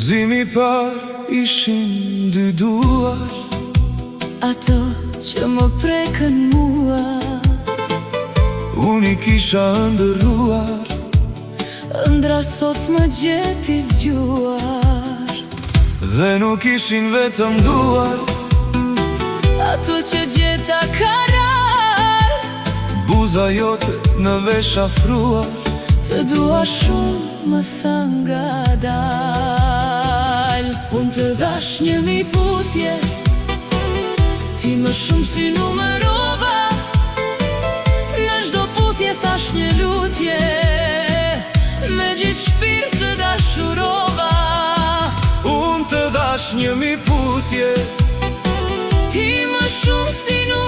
Udhëzimi par ishin dy duar, ato që më prekën mua. Unë I kisha ndërruar, ëndra sot më gjeti zgjuar. dhe nuk ishin vetëm duart, ato që gjeta karar. buza jote në vesh afruar. Të dua shumë, më tha ngadal. Unë të dhash një miputje, ti më shumë si numerova. Në çdo puthje thash një lutje, me gjithë shpirt të dashurova. Unë të dhash një miputje, ti më shumë si numerova.